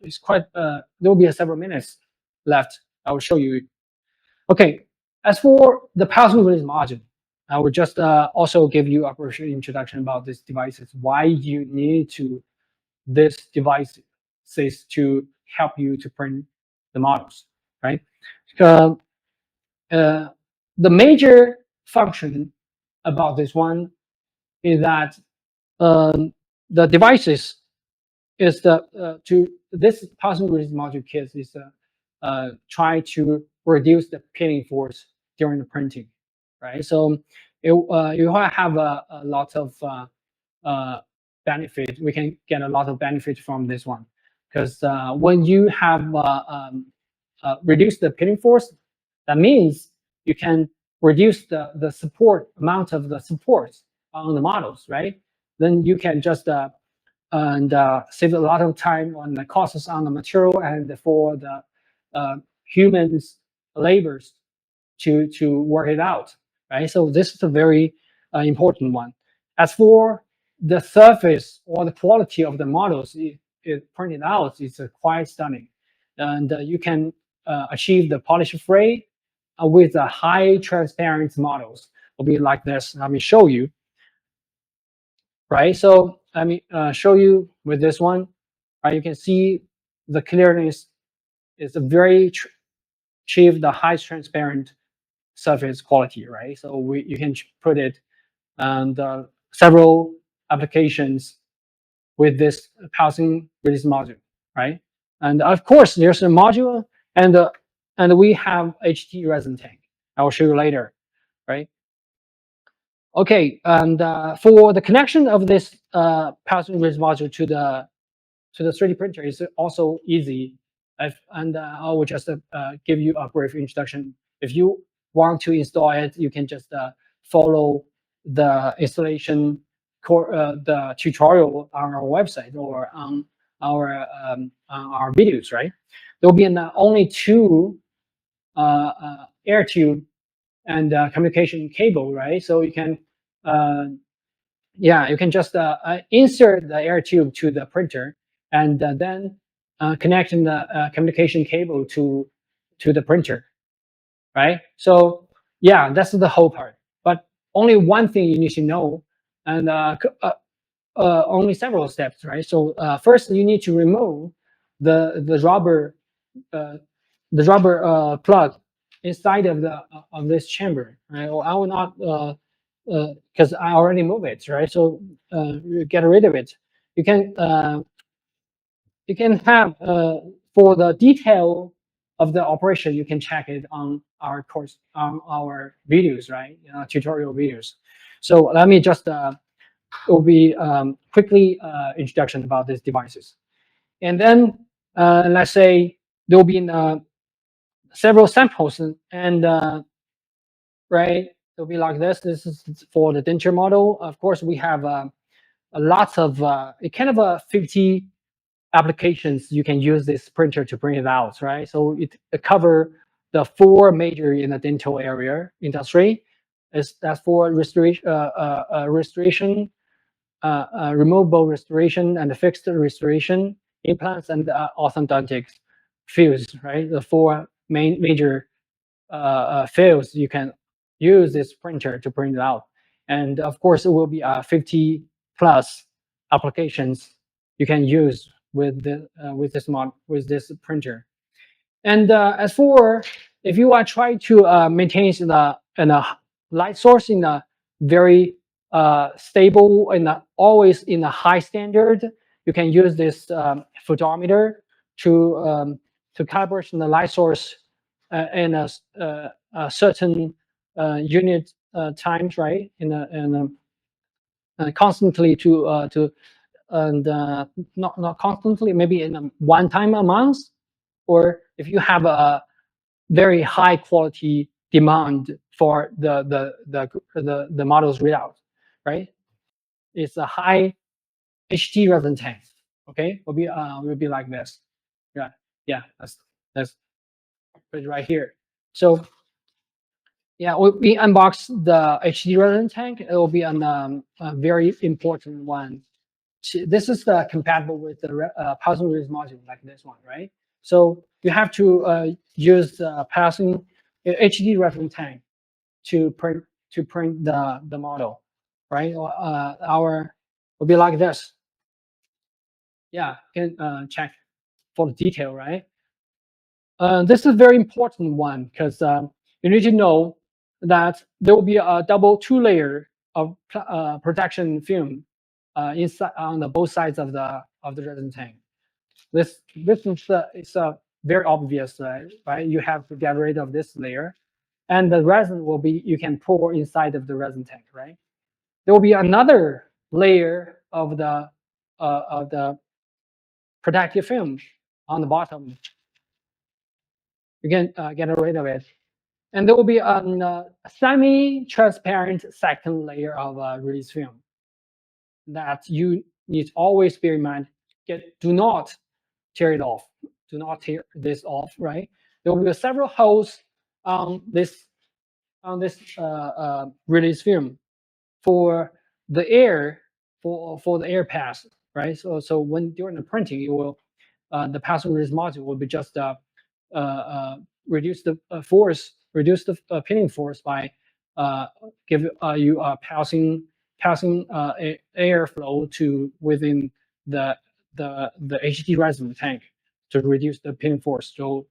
it's quite there will be several minutes left. I will show you. Okay, as for the power release module, I will just also give you a brief introduction about these devices, why you need to this devices to help you to print the models, right? Uh, uh, the major function about this one is that the devices is the to this power release module kit is try to reduce the pinning force during the printing, right? So you have a lot of benefit. We can get a lot of benefit from this one because when you have reduced the pitting force, that means you can reduce the support amount of the supports on the models, right? Then you can just save a lot of time on the costs on the material and for the humans labors to work it out, right? So this is a very important one. As for the surface or the quality of the models, it printed out is quite stunning, and you can achieve the polish free with a high transparent models. Will be like this. Let me show you. Right, so let me show you with this one. Right, you can see the clearness is a very achieve the high transparent surface quality, right? So you can put it and several applications with this housing release module, right? And of course, there's a module, and we have HT resin tank. I will show you later, right? Okay, and for the connection of this housing release module to the 3D printer is also easy. And I will just give you a brief introduction. If you want to install it, you can just follow the installation the tutorial on our website or on our videos, right? There will be only two air tube and communication cable, right? So you can yeah, you can just insert the air tube to the printer and then connecting the communication cable to the printer, right? So yeah, that's the whole part. But only one thing you need to know, and only several steps, right? So first, you need to remove the rubber plug inside of this chamber, right? Or I will not because I already move it, right? So get rid of it. You can have for the detail of the operation, you can check it on our course, on our videos, right? Tutorial videos. So let me just will be quickly introduction about these devices, and then let's say there will be several samples and right, it'll be like this. This is for the denture model. Of course, we have a lots of kind of 50 applications you can use this printer to print it out, right? So it cover the four major in the dental area industry. That's for restoration, removable restoration, and fixed restoration, implants, and orthodontics fields, right? The four major fields you can use this printer to print it out. And of course, it will be 50 plus applications you can use with with this printer. And as for if you are trying to maintain the light source in a very stable and always in a high standard, you can use this photometer to calibrate the light source in a certain unit times, right? Constantly to and not constantly, maybe in one time a month, or if you have a very high quality demand for the model's readout, right? It's a high HD resin tank. Okay, will be like this. Yeah, yeah, that's put it right here. So yeah, we unbox the HD resin tank. It will be a very important one. This is compatible with the passing release module like this one, right? So you have to use the passing HD resin tank to print the model, right? Our will be like this. Yeah, you can check for the detail, right? This is a very important one because you need to know that there will be a double two-layer of protection film inside on the both sides of the resin tank. This is it's very obvious, right? You have to get rid of this layer, and the resin will be you can pour inside of the resin tank, right? There will be another layer of the protective film on the bottom. You can get rid of it. And there will be a semi-transparent second layer of release film that you need to always bear in mind. Do not tear it off. Do not tear this off, right? There will be several holes on this release film for the air for the air pass, right? So when during the printing, it will the pass release module will be just reduce the reduce the pinning force by give you passing airflow to within the HD resin tank to reduce the pinning force. So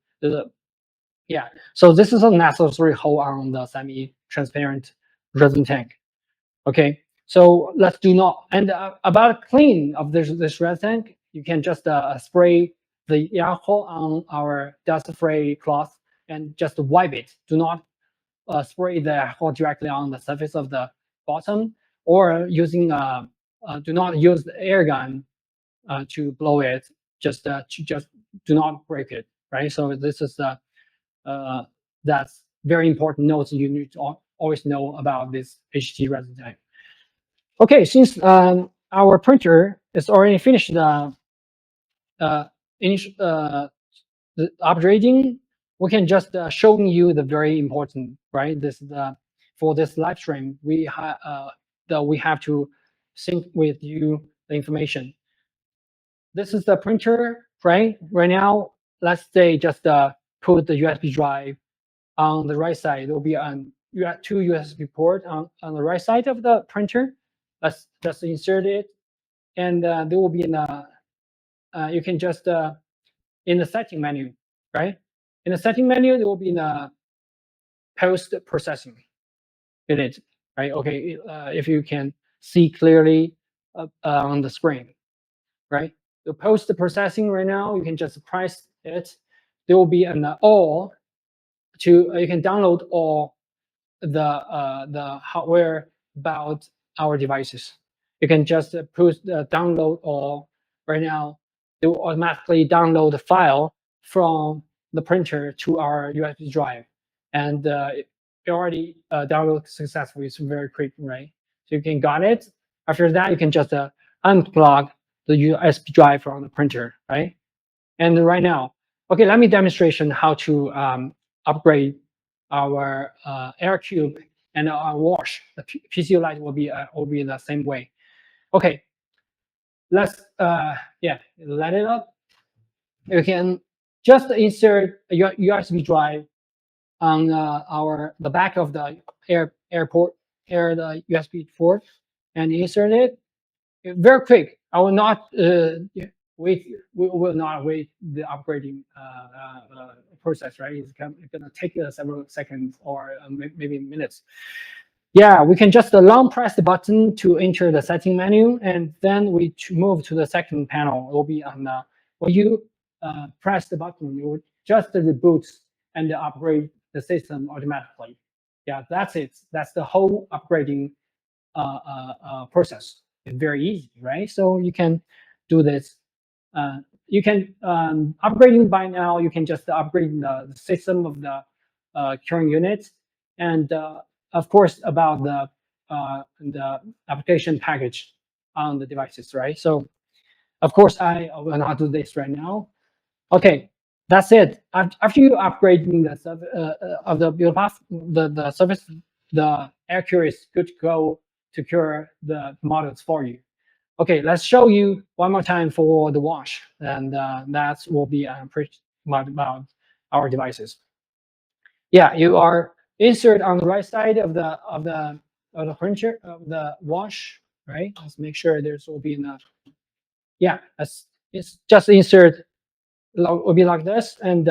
so this is a necessary hole on the semi-transparent resin tank. Okay, so let's do not. And about clean of this resin tank, you can just spray the alcohol on our dust-free cloth and just wipe it. Do not spray the alcohol directly on the surface of the bottom, or using do not use the air gun to blow it. Just do not break it, right? So this is that's very important notes you need to always know about this HD resin tank. Okay, since our printer is already finished the upgrading, we can just showing you the very important, right? This for this live stream, we have to sync with you the information. This is the printer, right? Right now, let's say just put the USB drive on the right side. There will be two USB port on the right side of the printer. Let's just insert it, and there will be you can just in the setting menu, right? In the setting menu, there will be post processing in it, right? Okay, if you can see clearly on the screen, right? The post processing right now, you can just press it. There will be an all to you can download all the hardware about our devices. You can just push download all right now. It will automatically download the file from the printer to our USB drive, and it already downloaded successfully. It's very quick, right? So you can got it. After that, you can just unplug the USB drive from the printer, right? And right now, okay, let me demonstration how to upgrade our Aircure and our wash. The PCU light will be the same way. Okay, let's let it up. You can just insert a USB drive on the back of the the USB port and insert it. Very quick. I will not wait. We will not wait the upgrading process, right? It's going to take several seconds or maybe minutes. Yeah, we can just long press the button to enter the setting menu, and then we move to the second panel. It will be on when you press the button, it will just reboot and upgrade the system automatically. Yeah, that's it. That's the whole upgrading process. It's very easy, right? So you can do this. You can upgrading by now. You can just upgrade the system of the current unit, and of course about the application package on the devices, right? So of course I will not do this right now. Okay, that's it. After you upgrading of the build path, the service, the Aircure is good to go to cure the models for you. Okay, let's show you one more time for the wash, and that will be pretty much about our devices. Yeah, you are insert on the right side of the printer of the wash, right? Let's make sure there's will be enough. Yeah, it's just insert will be like this, and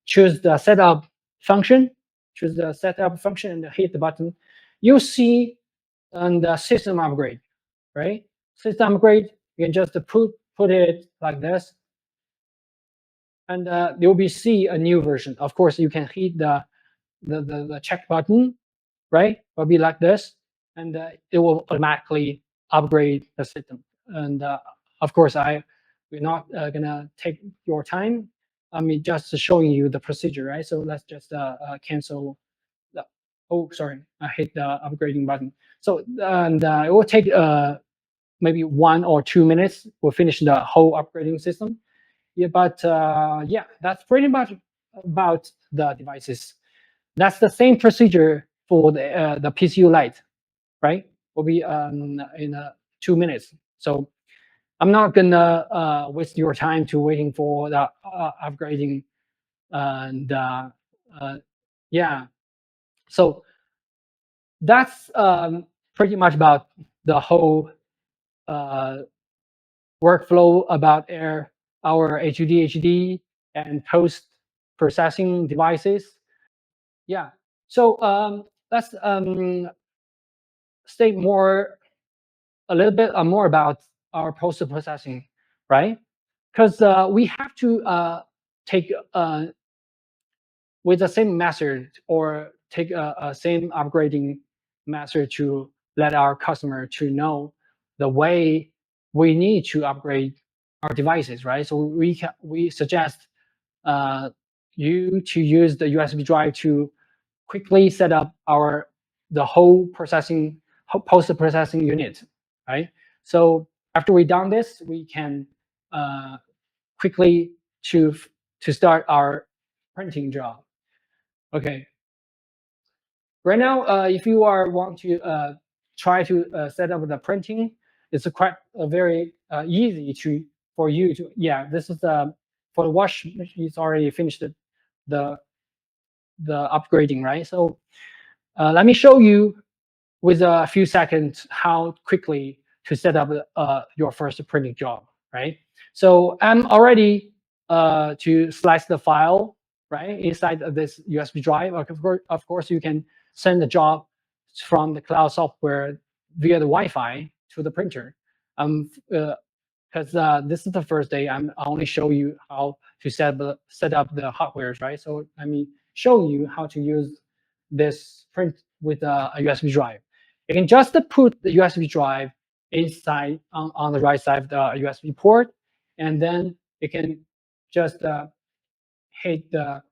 choose the setup function. Choose the setup function and hit the button. You see and the system upgrade, right? System upgrade, you can just put it like this, and you'll be see a new version. Of course, you can hit the check button, right? Will be like this, and it will automatically upgrade the system. And of course, I we're not gonna take your time. I mean, just showing you the procedure, right? So let's just cancel the, oh, sorry, I hit the upgrading button. So, and it will take maybe 1 or 2 minutes. We'll finish the whole upgrading system. Yeah, but yeah, that's pretty much about the devices. That's the same procedure for the PCU Lite, right? Will be in 2 minutes. So I'm not gonna waste your time to waiting for the upgrading and yeah. So that's pretty much about the whole uh, workflow about our A2D HD and post processing devices. Yeah. So let's state more a little bit more about our post processing, right? Because we have to take with the same method or take a same upgrading method to let our customer to know the way we need to upgrade our devices, right? So we suggest uh, you to use the USB drive to quickly set up the whole post processing unit, right? So after we done this, we can quickly to start our printing job. Okay. Right now, if you want to try to set up the printing, it's quite very easy for you to. Yeah, this is for the wash. It's already finished the the upgrading, right? So let me show you with a few seconds how quickly to set up your first printing job, right? So I'm already to slice the file, right, inside of this USB drive. Of course, you can send the job from the cloud software via the Wi-Fi to the printer. Because this is the first day, I only show you how to set up the hardwares, right? So I mean, show you how to use this print with a USB drive. You can just put the USB drive inside on the right side of the USB port, and then you can just hit the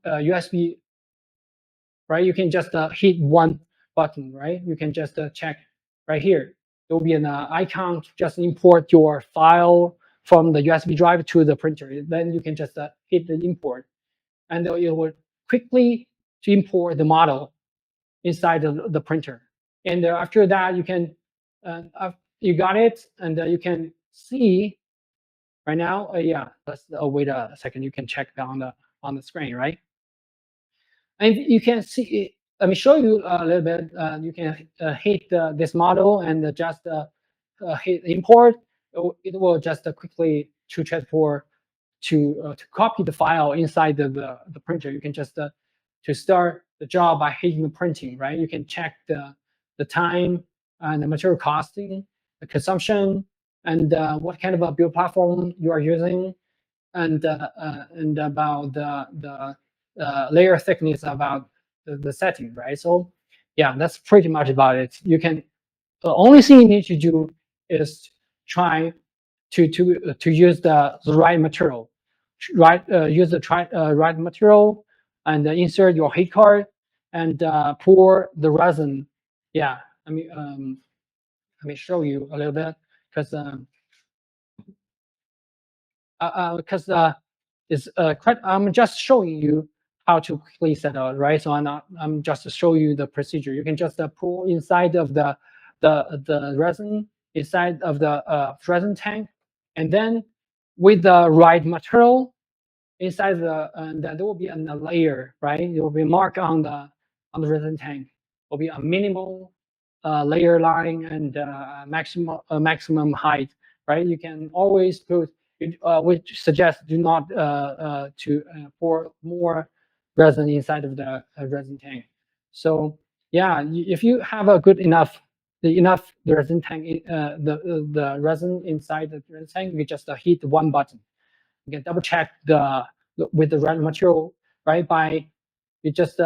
USB, right? You can just hit one button, right? You can just check right here. There will be an icon to just import your file from the USB drive to the printer. Then you can just hit the import, and it will quickly to import the model inside the printer. And after that, you can you got it, and you can see right now. Yeah, let's wait a second. You can check on the screen, right? And you can see. Let me show you a little bit. You can hit this model and just hit import. It will just quickly to transport to copy the file inside the printer. You can just to start the job by hitting the printing, right? You can check the time and the material costing, the consumption, and what kind of a build platform you are using, and about the layer thickness about the setting, right? So yeah, that's pretty much about it. You can the only thing you need to do is try to use the right material, right? Use the right material and insert your heat card and pour the resin. Yeah, let me show you a little bit because it's quite. I'm just showing you how to quickly set up, right? So I'm just show you the procedure. You can just pull inside of the resin inside of the resin tank, and then with the right material inside there will be a layer, right? There will be a mark on the resin tank. Will be a minimal layer line and maximum height, right? You can always put. We suggest do not to pour more resin inside of the resin tank. So yeah, if you have a good enough the resin tank the resin inside the resin tank, you just hit one button. You can double check with the right material, right? By you just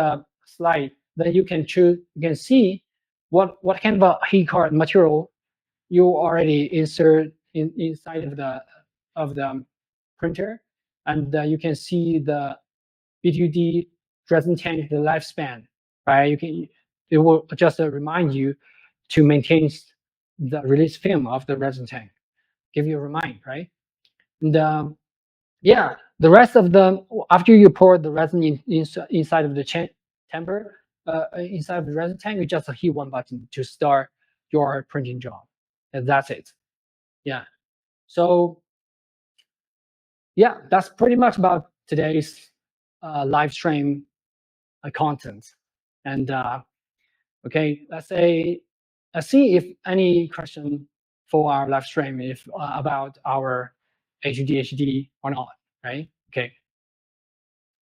slide, then you can choose. You can see what kind of a heat card material you already insert inside of of the printer, and you can see the A2D Resin Tank, the lifespan, right? It will just remind you to maintain the release film of the resin tank, give you a reminder, right? And yeah, the rest of the after you pour the resin inside of the chamber, inside of the resin tank, you just hit one button to start your printing job, and that's it. Yeah. So yeah, that's pretty much about today's live stream content. And okay, let's see if any question for our live stream if about our A2D HD or not, right? Okay.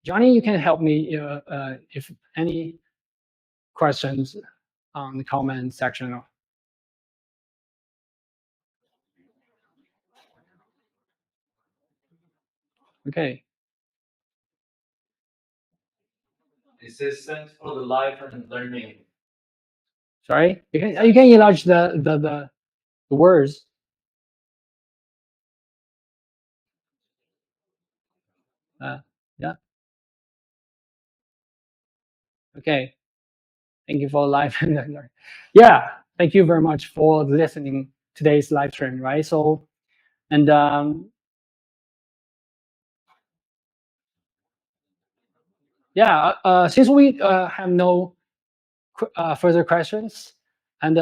Johnny, you can help me if any questions on the comment section. Okay. This is thanks for the life and learning. Sorry, you can enlarge the words. Yeah. Okay. Thank you for live and learn. Yeah. Thank you very much for listening today's live stream. Right. So and yeah. Since we have no further questions, and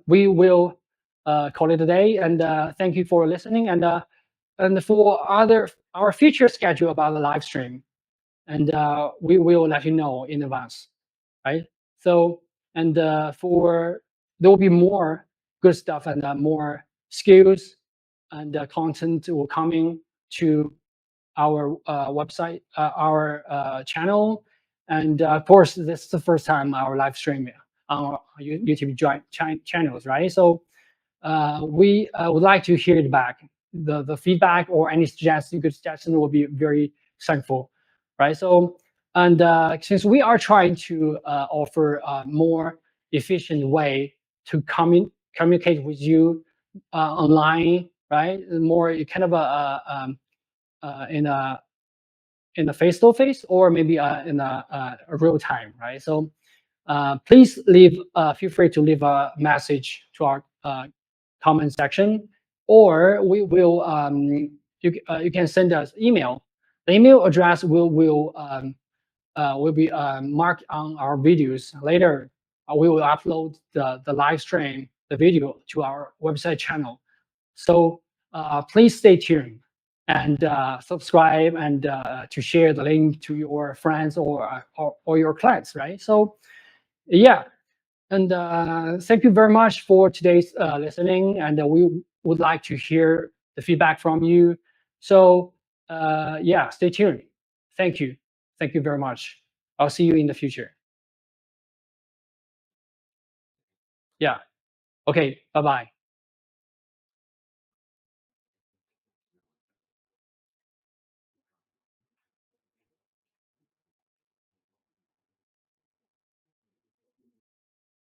we will call it a day. And thank you for listening. And for our future schedule about the live stream, and we will let you know in advance, right? So and for there will be more good stuff and more skills and content will coming to our website, our channel, and of course, this is the first time our live stream on our YouTube channels, right? So we would like to hear it back. The feedback or any good suggestion will be very thankful, right? So and since we are trying to offer a more efficient way to communicate with you online, right? More kind of in a face-to-face or maybe in a real time, right? So please feel free to leave a message to our comment section, or we will you can send us email. The email address will be marked on our videos later. We will upload the live stream, the video to our website channel. So please stay tuned and subscribe and to share the link to your friends or your clients, right? So yeah, and thank you very much for today's listening, and we would like to hear the feedback from you. So yeah, stay tuned. Thank you. Thank you very much. I'll see you in the future. Yeah. Okay. Bye-bye.